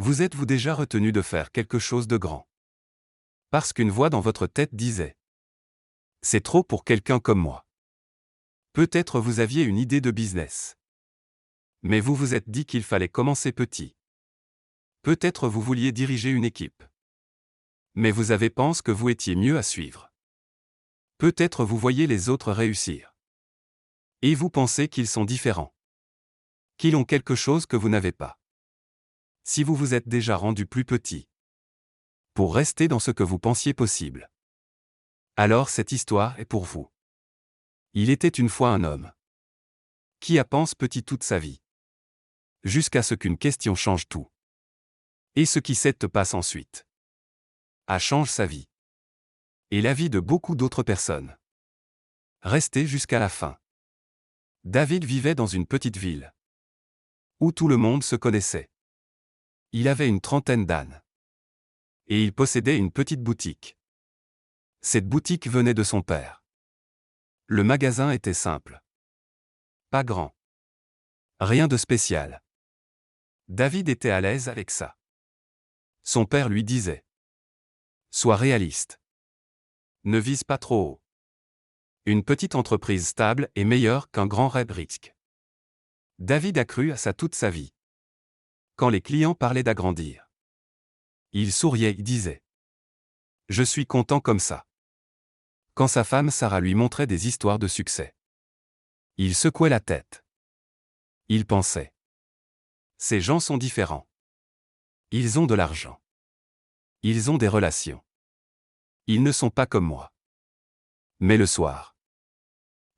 Vous êtes-vous déjà retenu de faire quelque chose de grand? Parce qu'une voix dans votre tête disait: c'est trop pour quelqu'un comme moi. Peut-être vous aviez une idée de business. Mais vous vous êtes dit qu'il fallait commencer petit. Peut-être vous vouliez diriger une équipe. Mais vous avez pensé que vous étiez mieux à suivre. Peut-être vous voyez les autres réussir. Et vous pensez qu'ils sont différents. Qu'ils ont quelque chose que vous n'avez pas. Si vous vous êtes déjà rendu plus petit, pour rester dans ce que vous pensiez possible, alors cette histoire est pour vous. Il était une fois un homme qui a pensé petit toute sa vie, jusqu'à ce qu'une question change tout. Et ce qui se passe ensuite change sa vie. Et la vie de beaucoup d'autres personnes. Resté jusqu'à la fin. David vivait dans une petite ville où tout le monde se connaissait. Il avait une trentaine d'ânes. Et il possédait une petite boutique. Cette boutique venait de son père. Le magasin était simple. Pas grand. Rien de spécial. David était à l'aise avec ça. Son père lui disait: sois réaliste. Ne vise pas trop haut. Une petite entreprise stable est meilleure qu'un grand rêve risque. David a cru à ça toute sa vie. Quand les clients parlaient d'agrandir, il souriait et disait: je suis content comme ça. Quand sa femme Sarah lui montrait des histoires de succès, il secouait la tête. Il pensait: ces gens sont différents. Ils ont de l'argent. Ils ont des relations. Ils ne sont pas comme moi. Mais le soir,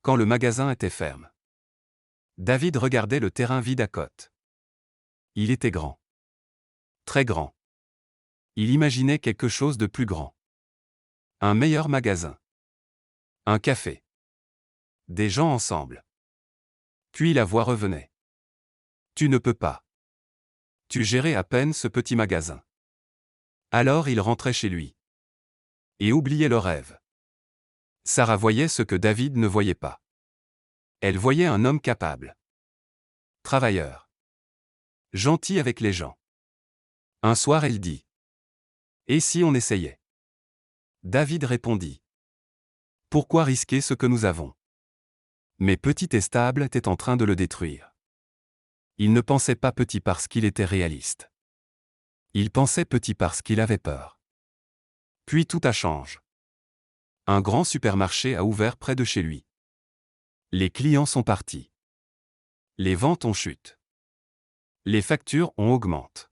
quand le magasin était ferme, David regardait le terrain vide à côté. Il était grand. Très grand. Il imaginait quelque chose de plus grand. Un meilleur magasin. Un café. Des gens ensemble. Puis la voix revenait: tu ne peux pas. Tu gérais à peine ce petit magasin. Alors il rentrait chez lui. Et oubliait le rêve. Sarah voyait ce que David ne voyait pas. Elle voyait un homme capable. Travailleur. Gentil avec les gens. Un soir elle dit: et si on essayait? David répondit: pourquoi risquer ce que nous avons? Mais petit et stable était en train de le détruire. Il ne pensait pas petit parce qu'il était réaliste. Il pensait petit parce qu'il avait peur. Puis tout a changé. Un grand supermarché a ouvert près de chez lui. Les clients sont partis. Les ventes ont chuté. Les factures ont augmenté.